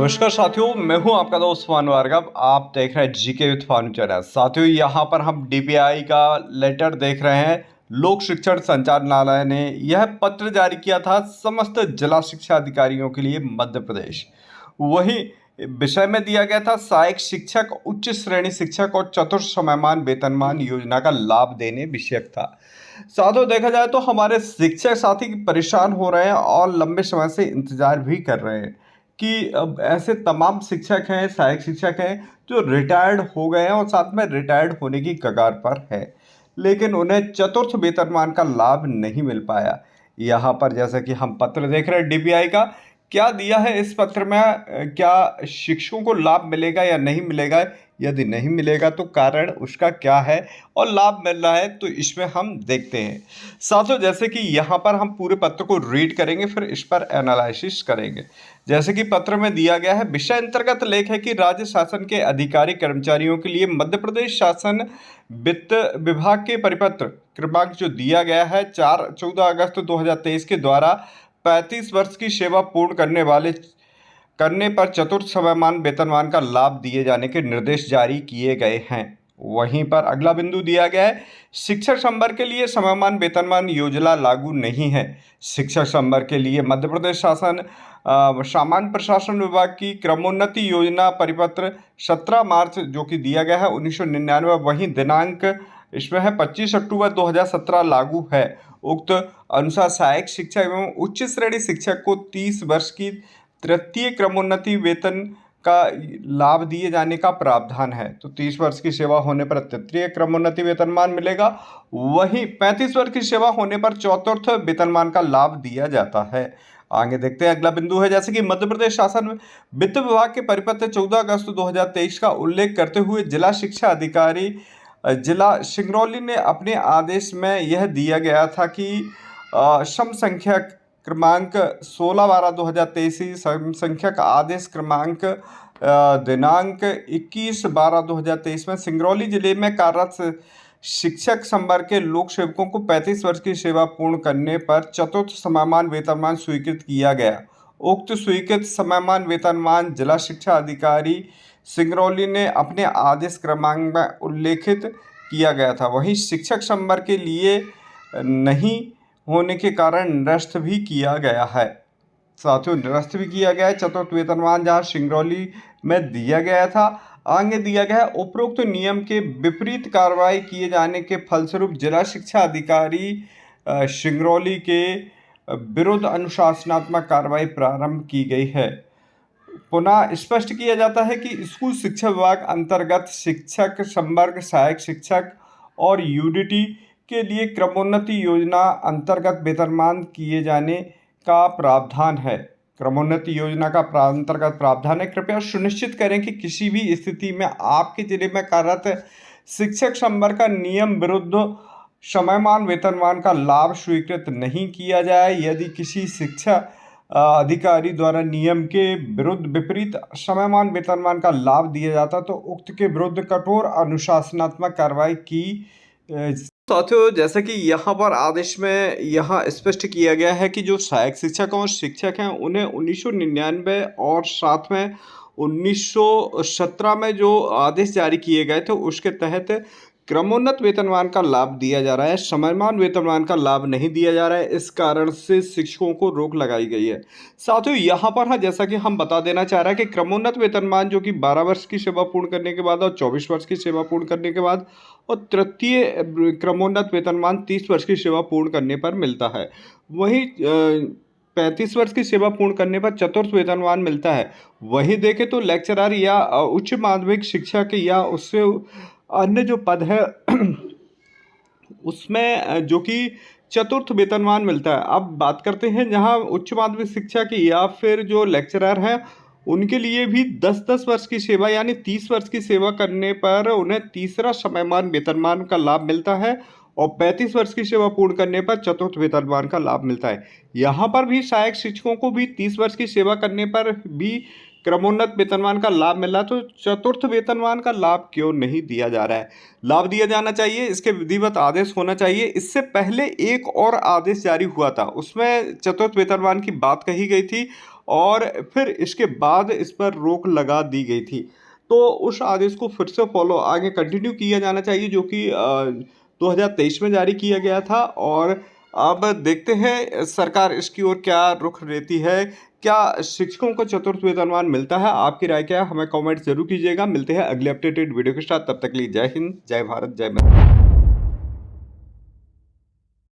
नमस्कार साथियों, मैं हूं आपका दोस्त फानू भार्गव। आप देख रहे हैं जीके विद फानू चैनल। साथियों, यहां पर हम डीपीआई का लेटर देख रहे हैं। लोक शिक्षण संचालनालय ने यह पत्र जारी किया था समस्त जिला शिक्षा अधिकारियों के लिए मध्य प्रदेश। वही विषय में दिया गया था सहायक शिक्षक, उच्च श्रेणी शिक्षक और चतुर्थ समयमान वेतनमान योजना का लाभ देने विषयक था। साथियों, देखा जाए तो हमारे शिक्षक साथी परेशान हो रहे हैं और लंबे समय से इंतजार भी कर रहे हैं कि अब ऐसे तमाम शिक्षक हैं, सहायक शिक्षक हैं जो रिटायर्ड हो गए हैं और साथ में रिटायर्ड होने की कगार पर है, लेकिन उन्हें चतुर्थ वेतनमान का लाभ नहीं मिल पाया। यहाँ पर जैसा कि हम पत्र देख रहे हैं डीपीआई का, क्या दिया है इस पत्र में, क्या शिक्षकों को लाभ मिलेगा या नहीं मिलेगा? यदि नहीं मिलेगा तो कारण उसका क्या है, और लाभ मिल रहा है तो इसमें हम देखते हैं। साथियों, जैसे कि यहाँ पर हम पूरे पत्र को रीड करेंगे, फिर इस पर एनालिसिस करेंगे। जैसे कि पत्र में दिया गया है, विषय अंतर्गत लेख है कि राज्य शासन के अधिकारी कर्मचारियों के लिए मध्य प्रदेश शासन वित्त विभाग के परिपत्र क्रमांक जो दिया गया है 14 अगस्त 2023 के द्वारा 35 वर्ष की सेवा पूर्ण करने पर चतुर्थ समयमान वेतनमान का लाभ दिए जाने के निर्देश जारी किए गए हैं। वहीं पर अगला बिंदु दिया गया है, शिक्षक संवर्ग के लिए समयमान वेतनमान योजना लागू नहीं है। शिक्षक संवर्ग के लिए मध्य प्रदेश शासन सामान्य प्रशासन विभाग की क्रमोन्नति योजना परिपत्र 17 मार्च जो कि दिया गया है 1999, वहीं दिनांक इसमें है 25 अक्टूबर 2017 लागू है। उक्त अनुसार सहायक शिक्षक एवं उच्च श्रेणी शिक्षक को 30 वर्ष की तृतीय क्रमोन्नति वेतन का लाभ दिए जाने का प्रावधान है। तो 30 वर्ष की सेवा होने पर तृतीय क्रमोन्नति वेतनमान मिलेगा, वहीं 35 वर्ष की सेवा होने पर चतुर्थ वेतनमान का लाभ दिया जाता है। आगे देखते हैं, अगला बिंदु है जैसे कि मध्य प्रदेश शासन वित्त विभाग के परिपत्र 14 अगस्त 2023 का उल्लेख करते हुए जिला शिक्षा अधिकारी जिला सिंगरौली ने अपने आदेश में यह दिया गया था कि सम संख्यक क्रमांक 16/12/2023 सम संख्यक आदेश क्रमांक दिनांक 21/12/2023 में सिंगरौली जिले में कार्यरत शिक्षक संवर्ग के लोक सेवकों को 35 वर्ष की सेवा पूर्ण करने पर चतुर्थ समयमान वेतनमान स्वीकृत किया गया। उक्त स्वीकृत समयमान वेतनमान जिला शिक्षा अधिकारी सिंगरौली ने अपने आदेश क्रमांक में उल्लेखित किया गया था। वहीं शिक्षक संवर्ग के लिए नहीं होने के कारण निरस्त भी किया गया है। साथियों, निरस्त भी किया गया है चतुर्थ वेतनमान जहां सिंगरौली में दिया गया था। आगे दिया गया है, उपरोक्त नियम के विपरीत कार्रवाई किए जाने के फलस्वरूप जिला शिक्षा अधिकारी सिंगरौली के विरुद्ध अनुशासनात्मक कार्रवाई प्रारंभ की गई है। पुनः स्पष्ट किया जाता है कि स्कूल शिक्षा विभाग अंतर्गत शिक्षक संवर्ग, सहायक शिक्षक और यूडीटी के लिए क्रमोन्नति योजना अंतर्गत वेतनमान किए जाने का प्रावधान है। क्रमोन्नति योजना का अंतर्गत प्रावधान है। कृपया सुनिश्चित करें कि किसी भी स्थिति में आपके जिले में कार्यरत शिक्षक संवर्ग का नियम विरुद्ध समयमान वेतनमान का लाभ स्वीकृत नहीं किया जाए। यदि किसी शिक्षा अधिकारी द्वारा नियम के विरुद्ध विपरीत समयमान वेतनमान का लाभ दिया जाता तो उक्त के विरुद्ध कठोर अनुशासनात्मक कार्रवाई की। साथियों, जैसे कि यहाँ पर आदेश में यहाँ स्पष्ट किया गया है कि जो सहायक शिक्षक और शिक्षक हैं उन्हें 1999 और साथ में 1917 में जो आदेश जारी किए गए थे उसके तहत क्रमोन्नत वेतनमान का लाभ दिया जा रहा है, समयमान वेतनमान का लाभ नहीं दिया जा रहा है। इस कारण से शिक्षकों को रोक लगाई गई है। साथियों, यहाँ पर हाँ, जैसा कि हम बता देना चाह रहे हैं कि क्रमोन्नत वेतनमान जो कि 12 वर्ष की सेवा पूर्ण करने के बाद और 24 वर्ष की सेवा पूर्ण करने के बाद और तृतीय क्रमोन्नत वेतनमान 30 वर्ष की सेवा पूर्ण करने पर मिलता है। वहीं 35 वर्ष की सेवा पूर्ण करने पर चतुर्थ वेतनमान मिलता है। वही देखें तो लेक्चरर या उच्च माध्यमिक शिक्षक या उससे अन्य जो पद है उसमें जो कि चतुर्थ वेतनमान मिलता है। अब बात करते हैं जहां उच्च माध्यमिक शिक्षक या फिर जो लेक्चरर हैं उनके लिए भी 10-10 वर्ष की सेवा यानी 30 वर्ष की सेवा करने पर उन्हें तीसरा समयमान वेतनमान का लाभ मिलता है और 35 वर्ष की सेवा पूर्ण करने पर चतुर्थ वेतनमान का लाभ मिलता है। यहाँ पर भी सहायक शिक्षकों को भी 30 वर्ष की सेवा करने पर भी क्रमोन्नत वेतनमान का लाभ मिल रहा है, तो चतुर्थ वेतनमान का लाभ क्यों नहीं दिया जा रहा है? लाभ दिया जाना चाहिए, इसके विधिवत आदेश होना चाहिए। इससे पहले एक और आदेश जारी हुआ था, उसमें चतुर्थ वेतनमान की बात कही गई थी और फिर इसके बाद इस पर रोक लगा दी गई थी। तो उस आदेश को फिर से फॉलो आगे कंटिन्यू किया जाना चाहिए, जो कि 2023 में जारी किया गया था। और अब देखते हैं सरकार इसकी ओर क्या रुख लेती है। क्या शिक्षकों को चतुर्थ वेतनमान मिलता है? आपकी राय क्या है? हमें कमेंट जरूर कीजिएगा। मिलते हैं अगले अपडेटेड वीडियो के साथ, तब तक के लिए जय हिंद, जय भारत, जय माता।